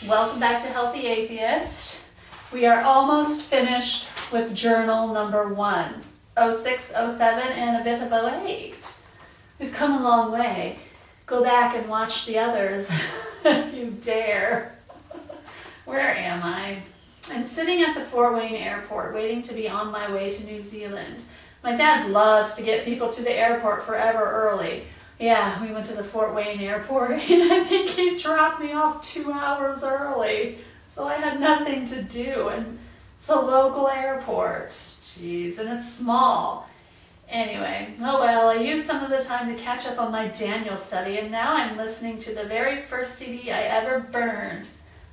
Welcome back to Healthy Atheist. We are almost finished with journal number 1, 06, 07, and a bit of 08. We've come a long way. Go back and watch the others if you dare. Where am I? I'm sitting at the Fort Wayne airport waiting to be on my way to New Zealand. My dad loves to get people to the airport forever early. Yeah, we went to the Fort Wayne airport and I think he dropped me off 2 hours early. So I had nothing to do, and it's a local airport. Jeez, and it's small. Anyway, oh well, I used some of the time to catch up on my Daniel study, and now I'm listening to the very first CD I ever burned.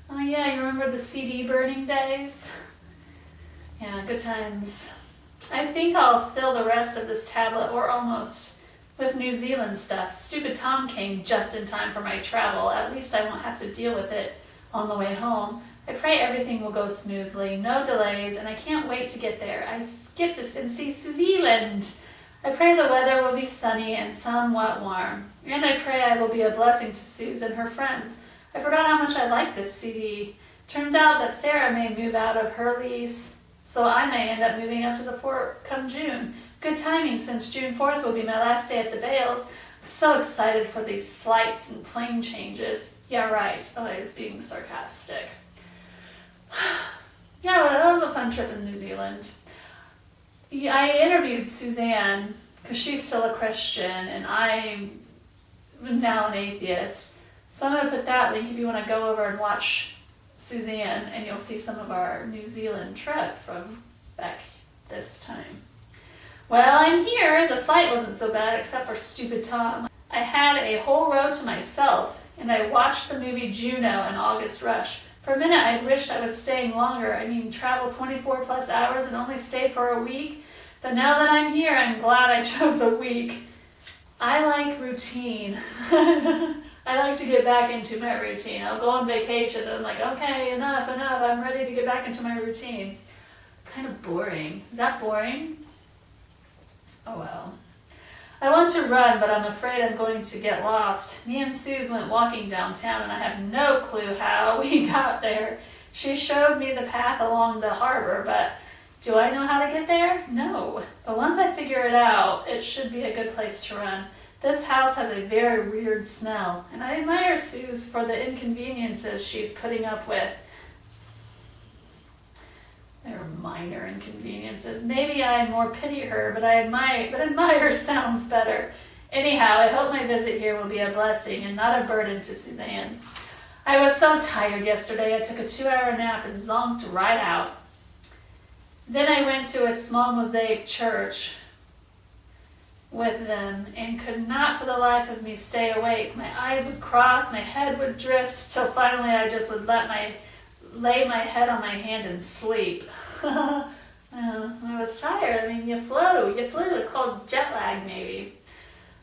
Oh yeah, you remember the CD burning days? Yeah, good times. I think I'll fill the rest of this tablet, or almost, with New Zealand stuff. Stupid Tom came just in time for my travel. At least I won't have to deal with it on the way home. I pray everything will go smoothly, no delays, and I can't wait to get there. I get to see Susanne. I pray the weather will be sunny and somewhat warm. And I pray I will be a blessing to Suze and her friends. I forgot how much I like this CD. Turns out that Sarah may move out of her lease, so I may end up moving up to the fort come June. Good timing, since June 4th will be my last day at the Bales. I'm so excited for these flights and plane changes. Yeah, right. Oh, I was being sarcastic. Yeah, well, that was a fun trip in New Zealand. Yeah, I interviewed Susanne, because she's still a Christian, and I'm now an atheist. So I'm going to put that link if you want to go over and watch Susanne, and you'll see some of our New Zealand trip from back this time. Well, I'm here. The flight wasn't so bad except for stupid Tom. I had a whole row to myself, and I watched the movie Juno and August Rush. For a minute, I wished I was staying longer. I mean, travel 24 plus hours and only stay for a week. But now that I'm here, I'm glad I chose a week. I like routine. I like to get back into my routine. I'll go on vacation and I'm like, okay, enough. I'm ready to get back into my routine. Kind of boring. Is that boring? Oh well. I want to run, but I'm afraid I'm going to get lost. Me and Suze went walking downtown, and I have no clue how we got there. She showed me the path along the harbor, but do I know how to get there? No. But once I figure it out, it should be a good place to run. This house has a very weird smell, and I admire Suze for the inconveniences she's putting up with. They're minor inconveniences. Maybe I more pity her, but admire sounds better. Anyhow, I hope my visit here will be a blessing and not a burden to Susanne. I was so tired yesterday, I took a 2-hour nap and zonked right out. Then I went to a small mosaic church with them and could not for the life of me stay awake. My eyes would cross, my head would drift, till finally I just would lay my head on my hand and sleep. I was tired. I mean, you flew. It's called jet lag, maybe.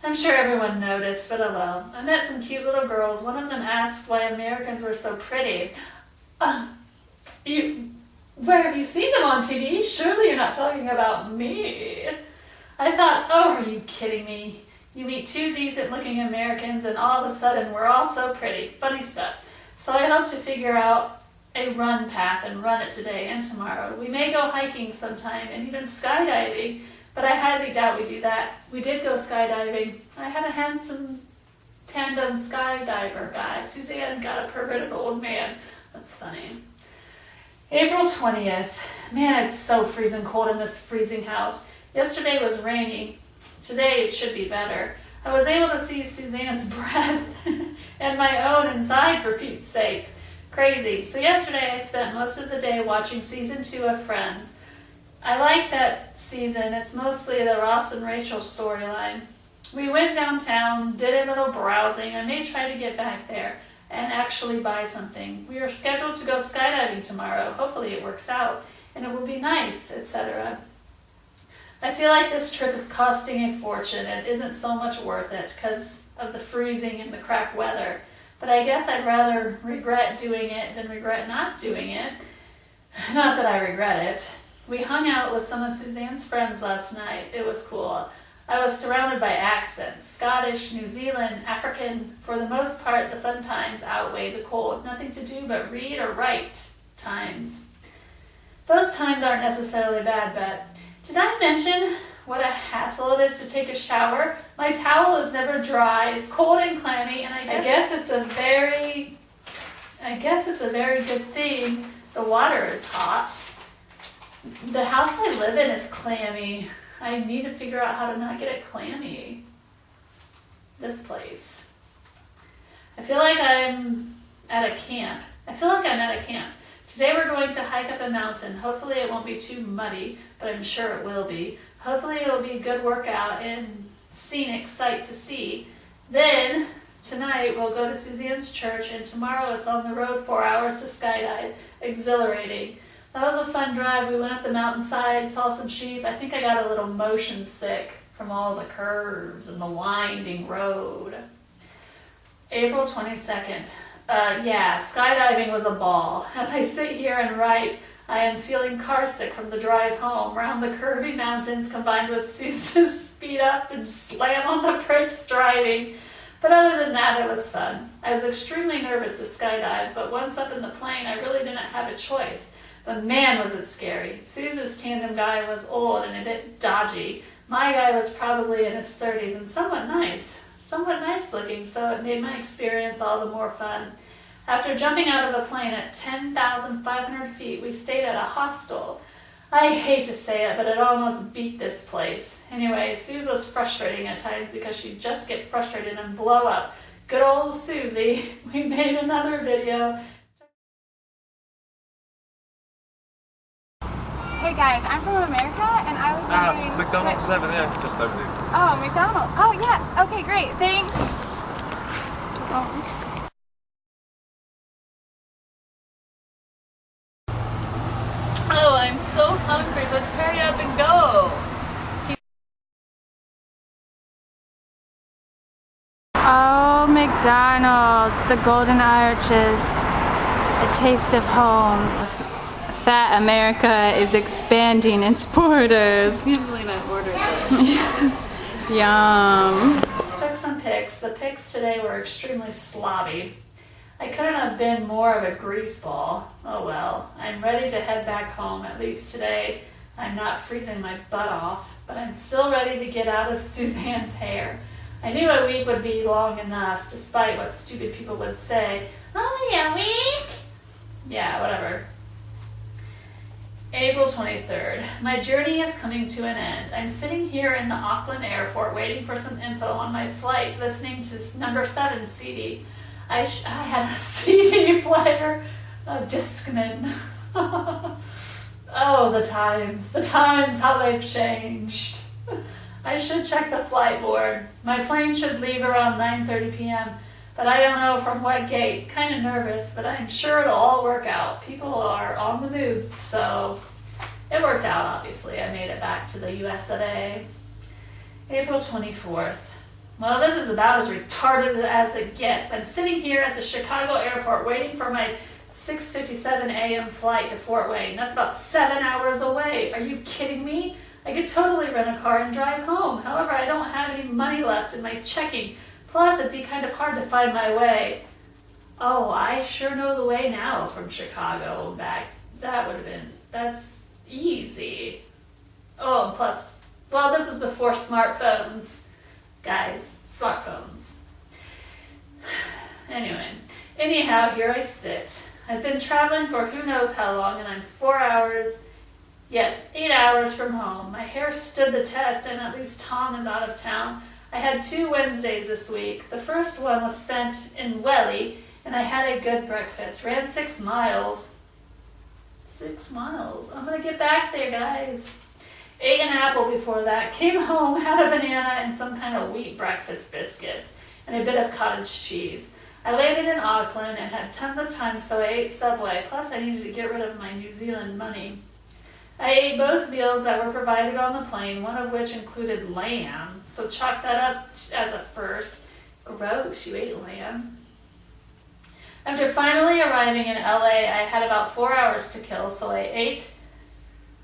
I'm sure everyone noticed, but oh well. I met some cute little girls. One of them asked why Americans were so pretty. Where have you seen them on TV? Surely you're not talking about me. I thought, oh, are you kidding me? You meet 2 decent-looking Americans, and all of a sudden we're all so pretty. Funny stuff. So I hope to figure out a run path and run it today and tomorrow. We may go hiking sometime and even skydiving, but I highly doubt we do that. We did go skydiving. I had a handsome tandem skydiver guy. Susanne got a perverted old man. That's funny. April 20th. Man, it's so freezing cold in this freezing house. Yesterday was rainy. Today it should be better. I was able to see Susanne's breath and my own inside, for Pete's sake. Crazy. So yesterday I spent most of the day watching season 2 of Friends. I like that season. It's mostly the Ross and Rachel storyline. We went downtown, did a little browsing. I may try to get back there and actually buy something. We are scheduled to go skydiving tomorrow. Hopefully it works out and it will be nice, etc. I feel like this trip is costing a fortune. It isn't so much worth it because of the freezing and the crap weather. But I guess I'd rather regret doing it than regret not doing it. Not that I regret it. We hung out with some of Susanne's friends last night. It was cool. I was surrounded by accents, Scottish, New Zealand, African. For the most part, the fun times outweighed the cold. Nothing to do but read or write times. Those times aren't necessarily bad, but did I mention what a hassle it is to take a shower? My towel is never dry, it's cold and clammy, and I guess it's a very good thing the water is hot. The house I live in is clammy. I need to figure out how to not get it clammy. This place. I feel like I'm at a camp. Today we're going to hike up a mountain. Hopefully it won't be too muddy, but I'm sure it will be. Hopefully it'll be a good workout and scenic sight to see. Then tonight we'll go to Susanne's church, and tomorrow it's on the road 4 hours to skydive. Exhilarating. That was a fun drive. We went up the mountainside, saw some sheep. I think I got a little motion sick from all the curves and the winding road. April 22nd. Skydiving was a ball. As I sit here and write, I am feeling carsick from the drive home, round the curvy mountains combined with Susan's speed up and slam on the brakes driving. But other than that, it was fun. I was extremely nervous to skydive, but once up in the plane, I really didn't have a choice. But man, was it scary. Susan's tandem guy was old and a bit dodgy. My guy was probably in his 30s and somewhat nice looking, so it made my experience all the more fun. After jumping out of a plane at 10,500 feet, we stayed at a hostel. I hate to say it, but it almost beat this place. Anyway, Suze was frustrating at times because she'd just get frustrated and blow up. Good old Susie. We made another video. Hey guys, I'm from America, and I was wondering... McDonald's is over there, just over there. Oh, McDonald's. Oh, yeah. Okay, great. Thanks. Oh, I'm so hungry. Let's hurry up and go. Oh, McDonald's, the Golden Arches, a taste of home. Fat America is expanding its borders. I can't believe I ordered this. Yum. Took some pics. The pics today were extremely slobby. I couldn't have been more of a grease ball. Oh well. I'm ready to head back home. At least today I'm not freezing my butt off, but I'm still ready to get out of Susanne's hair. I knew a week would be long enough, despite what stupid people would say. Only a week? Yeah, whatever. April 23rd. My journey is coming to an end. I'm sitting here in the Auckland airport waiting for some info on my flight, listening to number 7 CD. I had a CD player, a Discman. Oh, the times, how they've changed. I should check the flight board. My plane should leave around 9:30 p.m., but I don't know from what gate. Kind of nervous, but I'm sure it'll all work out. People are on the move, so it worked out, obviously. I made it back to the US of A. April 24th. Well, this is about as retarded as it gets. I'm sitting here at the Chicago airport waiting for my 6:57 a.m. flight to Fort Wayne. That's about 7 hours away. Are you kidding me? I could totally rent a car and drive home. However, I don't have any money left in my checking. Plus, it'd be kind of hard to find my way. Oh, I sure know the way now from Chicago back. That's easy. Oh, and plus, well, this was before smartphones. Guys, smartphones. Anyhow, here I sit. I've been traveling for who knows how long, and I'm 4 hours, yet 8 hours from home. My hair stood the test, and at least Tom is out of town. I had 2 Wednesdays this week. The first one was spent in Welly, and I had a good breakfast. Ran 6 miles. 6 miles. I'm gonna get back there, guys. Ate an apple before that. Came home, had a banana and some kind of wheat breakfast biscuits, and a bit of cottage cheese. I landed in Auckland and had tons of time, so I ate Subway. Plus, I needed to get rid of my New Zealand money. I ate both meals that were provided on the plane, one of which included lamb, so chalk that up as a first. Gross, you ate lamb. After finally arriving in LA, I had about 4 hours to kill, so I ate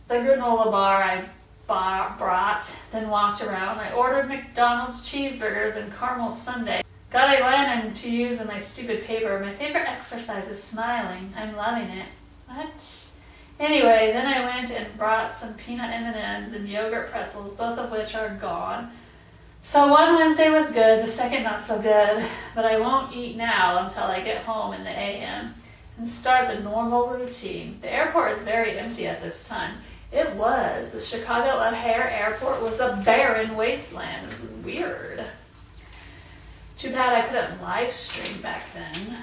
the granola bar I brought, then walked around. I ordered McDonald's cheeseburgers and caramel sundae. Got eyeliner to use in my stupid paper. My favorite exercise is smiling. I'm loving it. What? Anyway, then I went and brought some peanut M&Ms and yogurt pretzels, both of which are gone. So one Wednesday was good, the second not so good, but I won't eat now until I get home in the AM and start the normal routine. The airport is very empty at this time. It was. The Chicago O'Hare Airport was a barren wasteland. It was weird. Too bad I couldn't live stream back then.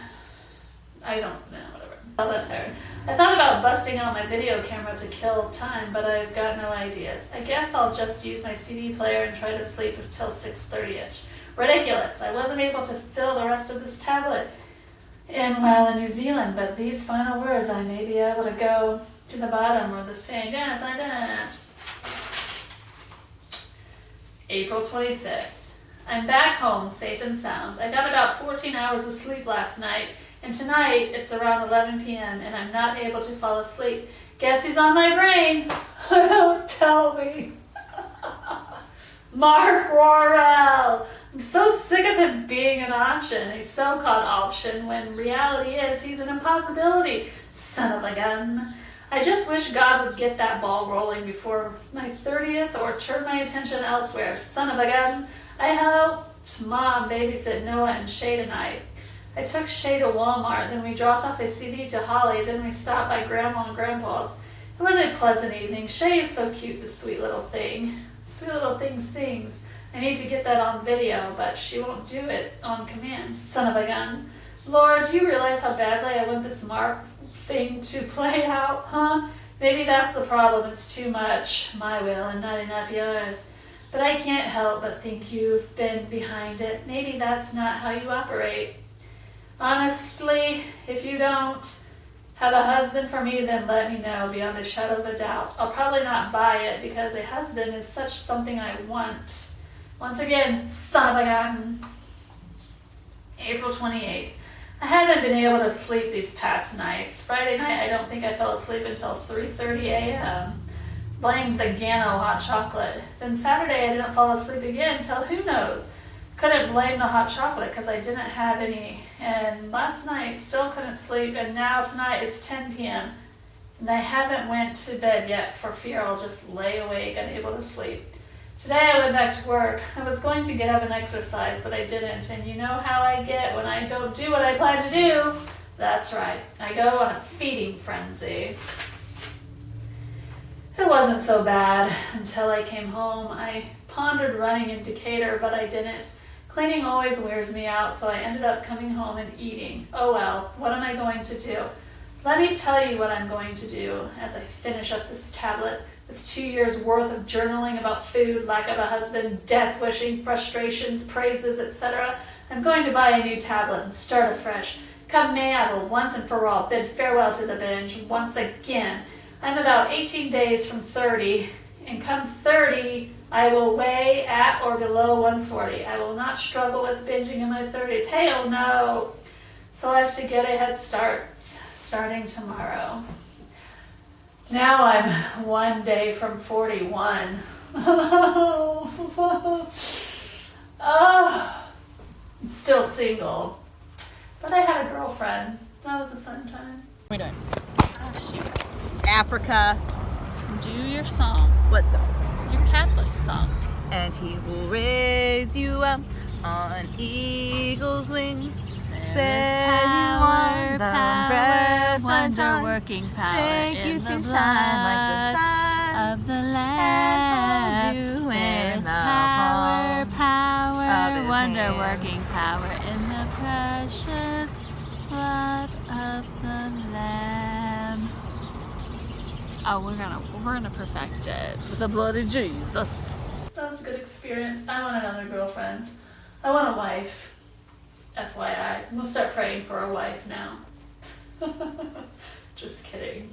I don't know, whatever. I'm that tired. I thought about busting out my video camera to kill time, but I've got no ideas. I guess I'll just use my CD player and try to sleep until 6:30ish. Ridiculous. I wasn't able to fill the rest of this tablet in while in New Zealand, but these final words, I may be able to go to the bottom of this page. Yes, I did. April 25th. I'm back home, safe and sound. I got about 14 hours of sleep last night, and tonight it's around 11 p.m. and I'm not able to fall asleep. Guess who's on my brain? Don't tell me. Mark Worrell. I'm so sick of him being an option, a so-called option, when reality is he's an impossibility. Son of a gun. I just wish God would get that ball rolling before my 30th or turn my attention elsewhere. Son of a gun. I helped Mom babysit Noah and Shay tonight. I took Shay to Walmart, then we dropped off a CD to Holly, then we stopped by Grandma and Grandpa's. It was a pleasant evening. Shay is so cute, the sweet little thing. Sweet little thing sings. I need to get that on video, but she won't do it on command. Son of a gun. Lord, do you realize how badly I want this Mark thing to play out, huh? Maybe that's the problem. It's too much my will and not enough yours. But I can't help but think you've been behind it. Maybe that's not how you operate. Honestly, if you don't have a husband for me, then let me know beyond a shadow of a doubt. I'll probably not buy it because a husband is such something I want. Once again, son of a gun. April 28th. I haven't been able to sleep these past nights. Friday night, I don't think I fell asleep until 3:30 a.m. Blamed the Gano hot chocolate. Then Saturday, I didn't fall asleep again till who knows. Couldn't blame the hot chocolate because I didn't have any. And last night, still couldn't sleep. And now tonight, it's 10 p.m. And I haven't went to bed yet for fear I'll just lay awake unable to sleep. Today I went back to work. I was going to get up and exercise, but I didn't. And you know how I get when I don't do what I plan to do? That's right. I go on a feeding frenzy. It wasn't so bad until I came home. I pondered running in Decatur, but I didn't. Cleaning always wears me out, so I ended up coming home and eating. Oh well, what am I going to do? Let me tell you what I'm going to do as I finish up this tablet with 2 years worth of journaling about food, lack of a husband, death wishing, frustrations, praises, etc. I'm going to buy a new tablet and start afresh. Come May, I will once and for all bid farewell to the binge once again. I'm about 18 days from 30, and come 30, I will weigh at or below 140. I will not struggle with binging in my 30s. Hell no! So I have to get a head start, starting tomorrow. Now I'm 1 day from 41. Oh, I'm still single. But I had a girlfriend. That was a fun time. What are we doing? Oh, shoot. Africa. Do your song. What song? Your Catholic song. And he will raise you up on eagle's wings. Power, wonder working power. Make you in to the shine like the sun of the and Lamb. hold you There in is the power, palms of his wonder hands. working power in the precious blood of the Lamb. Oh, we're gonna perfect it with the blood of Jesus. That was a good experience. I want another girlfriend. I want a wife. FYI, we'll start praying for a wife now. Just kidding.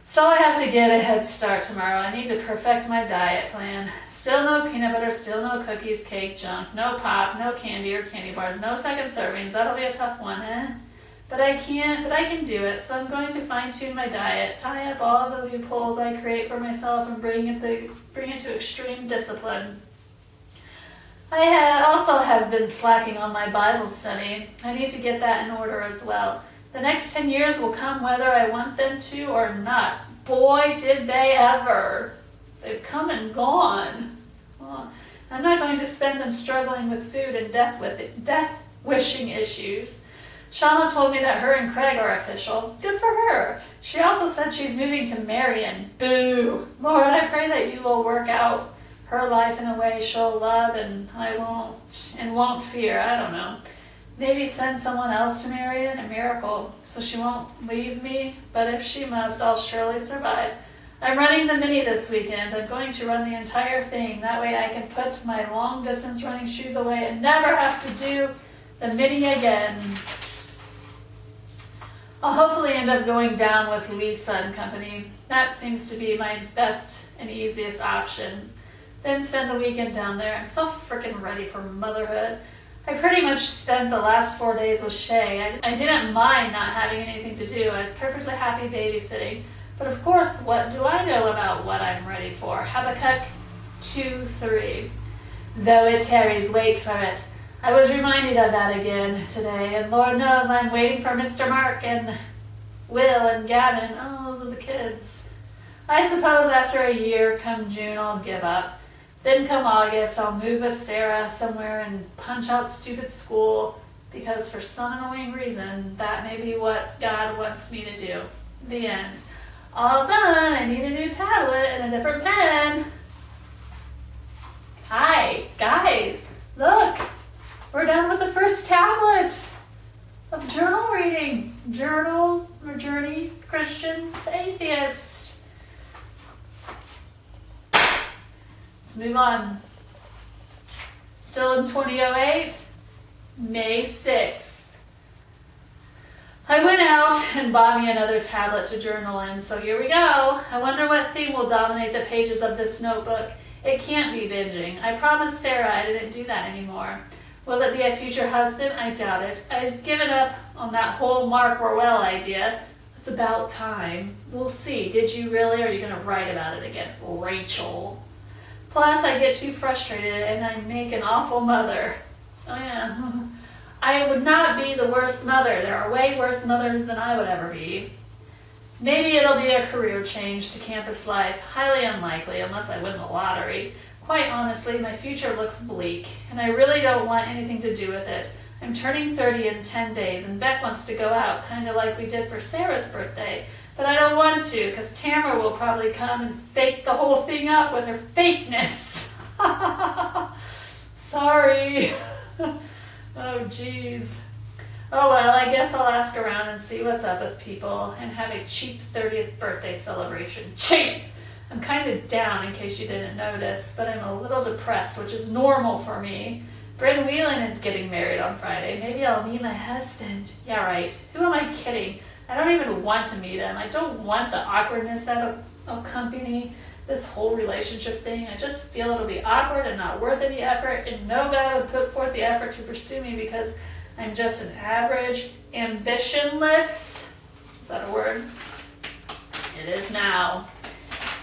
So I have to get a head start tomorrow. I need to perfect my diet plan. Still no peanut butter, still no cookies, cake, junk, no pop, no candy or candy bars, no second servings. That'll be a tough one, eh? But I can do it, so I'm going to fine-tune my diet, tie up all the loopholes I create for myself, and bring it to extreme discipline. I also have been slacking on my Bible study. I need to get that in order as well. The next 10 years will come whether I want them to or not. Boy, did they ever. They've come and gone. Oh, I'm not going to spend them struggling with food and death-wishing issues. Shauna told me that her and Craig are official. Good for her. She also said she's moving to Marion. Boo. Lord, I pray that you will work out her life in a way she'll love and won't fear. I don't know. Maybe send someone else to Marion, a miracle, so she won't leave me. But if she must, I'll surely survive. I'm running the mini this weekend. I'm going to run the entire thing. That way I can put my long-distance running shoes away and never have to do the mini again. I'll hopefully end up going down with Lisa and company. That seems to be my best and easiest option. Then spend the weekend down there. I'm so freaking ready for motherhood. I pretty much spent the last 4 days with Shay. I didn't mind not having anything to do. I was perfectly happy babysitting. But of course, what do I know about what I'm ready for? Habakkuk 2:3. Though it tarries, wait for it. I was reminded of that again today, and Lord knows I'm waiting for Mr. Mark and Will and Gavin. Oh, those are the kids. I suppose after a year, come June, I'll give up. Then come August, I'll move with Sarah somewhere and punch out stupid school, because for some annoying reason, that may be what God wants me to do. The end. All done. I need a new tablet and a different pen. Hi, guys, look. We're done with the first tablet of journal reading. Journal or journey, Christian, atheist. Let's move on. Still in 2008, May 6th. I went out and bought me another tablet to journal in, so here we go. I wonder what theme will dominate the pages of this notebook. It can't be binging. I promised Sarah I didn't do that anymore. Will it be a future husband? I doubt it. I've given up on that whole Mark Orwell idea. It's about time. We'll see. Did you really, or are you going to write about it again? Rachel. Plus, I get too frustrated and I make an awful mother. Oh yeah. I would not be the worst mother. There are way worse mothers than I would ever be. Maybe it'll be a career change to campus life. Highly unlikely unless I win the lottery. Quite honestly, my future looks bleak, and I really don't want anything to do with it. I'm turning 30 in 10 days, and Beck wants to go out, kind of like we did for Sarah's birthday. But I don't want to, because Tamara will probably come and fake the whole thing up with her fakeness. Sorry. Oh, jeez. Oh well, I guess I'll ask around and see what's up with people and have a cheap 30th birthday celebration. Cheap! I'm kind of down in case you didn't notice, but I'm a little depressed, which is normal for me. Bryn Whelan is getting married on Friday. Maybe I'll meet my husband. Yeah, right. Who am I kidding? I don't even want to meet him. I don't want the awkwardness that'll accompany this whole relationship thing. I just feel it'll be awkward and not worth any effort, and no guy would put forth the effort to pursue me because I'm just an average, ambitionless, is that a word? It is now.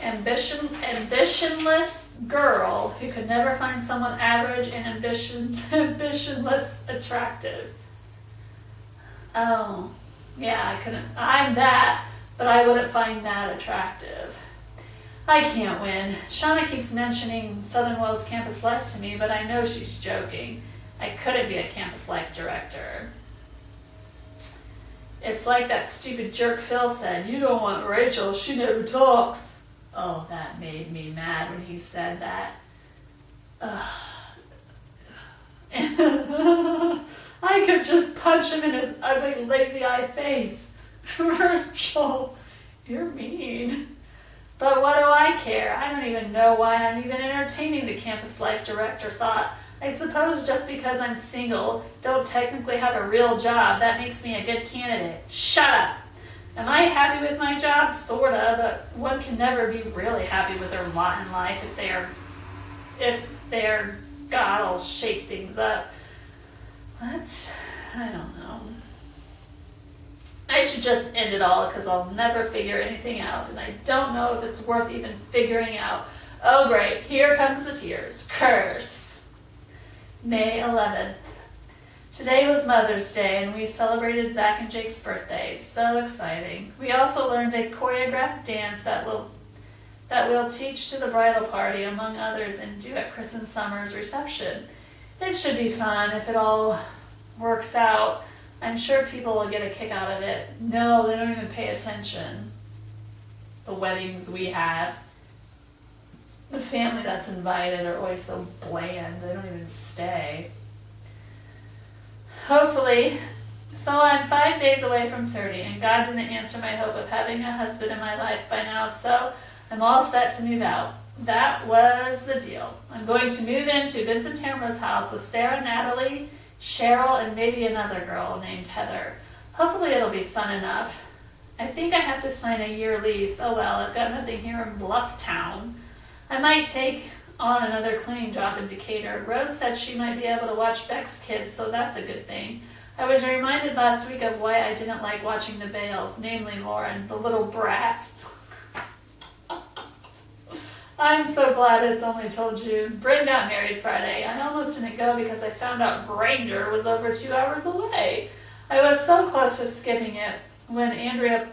Ambitionless girl who could never find someone average and ambitionless attractive. Oh, yeah, I'm that, but I wouldn't find that attractive. I can't win. Shauna keeps mentioning Southern Wells campus life to me, but I know she's joking. I couldn't be a campus life director. It's like that stupid jerk Phil said, you don't want Rachel, she never talks. Oh, that made me mad when he said that. I could just punch him in his ugly, lazy-eye face. Rachel, you're mean. But what do I care? I don't even know why I'm even entertaining the campus life director thought. I suppose just because I'm single, don't technically have a real job, that makes me a good candidate. Shut up! Am I happy with my job? Sorta, but one can never be really happy with their lot in life if their God will shake things up. What? I don't know. I should just end it all because I'll never figure anything out, and I don't know if it's worth even figuring out. Oh great, here comes the tears. Curse. May 11th. Today was Mother's Day, and we celebrated Zach and Jake's birthdays. So exciting. We also learned a choreographed dance that we'll teach to the bridal party, among others, and do at Chris and Summer's reception. It should be fun if it all works out. I'm sure people will get a kick out of it. No, they don't even pay attention. The weddings we have. The family that's invited are always so bland. They don't even stay. Hopefully. So I'm 5 days away from 30, and God didn't answer my hope of having a husband in my life by now, so I'm all set to move out. That was the deal. I'm going to move into Vincent Tamra's house with Sarah, Natalie, Cheryl, and maybe another girl named Heather. Hopefully it'll be fun enough. I think I have to sign a year lease. Oh well, I've got nothing here in Blufftown. I might take on another cleaning job in Decatur. Rose said she might be able to watch Beck's kids, so that's a good thing. I was reminded last week of why I didn't like watching the Bales, namely Lauren, the little brat. I'm so glad it's only till June. Bryn got married Friday. I almost didn't go because I found out Granger was over 2 hours away. I was so close to skipping it when Andrea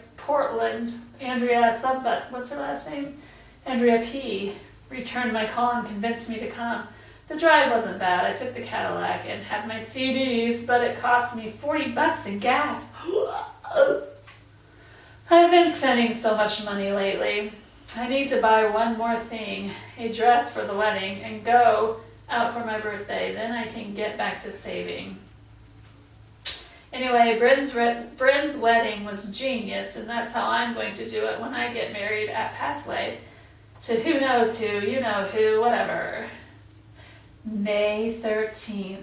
what's her last name? Andrea P. returned my call and convinced me to come. The drive wasn't bad. I took the Cadillac and had my CDs, but it cost me $40 in gas. I've been spending so much money lately. I need to buy one more thing, a dress for the wedding, and go out for my birthday. Then I can get back to saving. Anyway, Bryn's wedding was genius, and that's how I'm going to do it when I get married at Pathway. To who knows who, you know who, whatever. May 13th.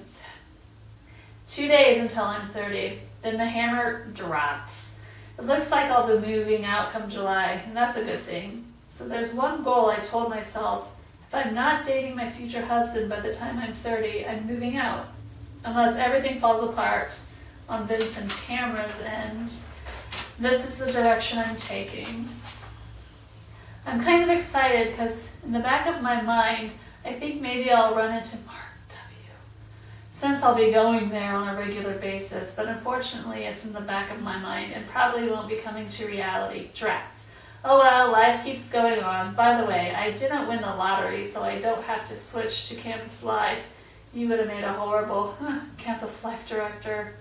2 days until I'm 30. Then the hammer drops. It looks like I'll be moving out come July, and that's a good thing. So there's one goal I told myself. If I'm not dating my future husband by the time I'm 30, I'm moving out. Unless everything falls apart on Vincent Tamra's end. This is the direction I'm taking. I'm kind of excited because in the back of my mind, I think maybe I'll run into Mark W. Since I'll be going there on a regular basis, but unfortunately it's in the back of my mind and probably won't be coming to reality. Drats. Oh well, life keeps going on. By the way, I didn't win the lottery, so I don't have to switch to campus life. You would have made a horrible campus life director.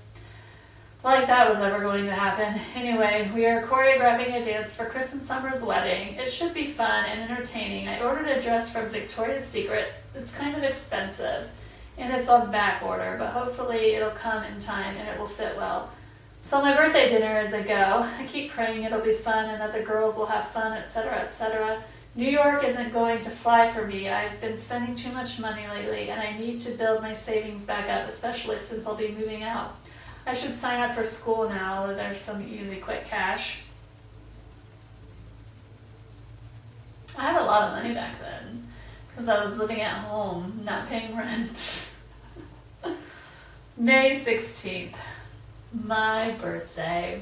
Like that was ever going to happen. Anyway, we are choreographing a dance for Chris and Summer's wedding. It should be fun and entertaining. I ordered a dress from Victoria's Secret. It's kind of expensive, and it's on back order, but hopefully it'll come in time and it will fit well. So my birthday dinner is a go. I keep praying it'll be fun and other girls will have fun, etc., etc. New York isn't going to fly for me. I've been spending too much money lately, and I need to build my savings back up, especially since I'll be moving out. I should sign up for school now. There's some easy, quick cash. I had a lot of money back then because I was living at home, not paying rent. May 16th, my birthday.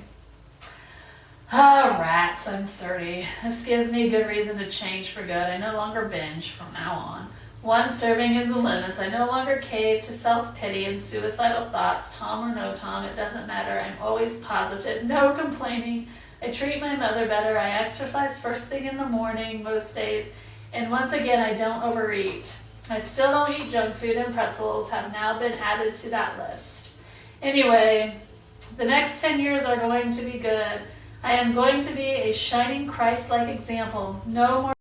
Ah, rats, I'm 30. This gives me a good reason to change for good. I no longer binge from now on. One serving is the limits. I no longer cave to self-pity and suicidal thoughts. Tom or no Tom, it doesn't matter. I'm always positive. No complaining. I treat my mother better. I exercise first thing in the morning most days. And once again, I don't overeat. I still don't eat junk food, and pretzels have now been added to that list. Anyway, the next 10 years are going to be good. I am going to be a shining Christ-like example. No more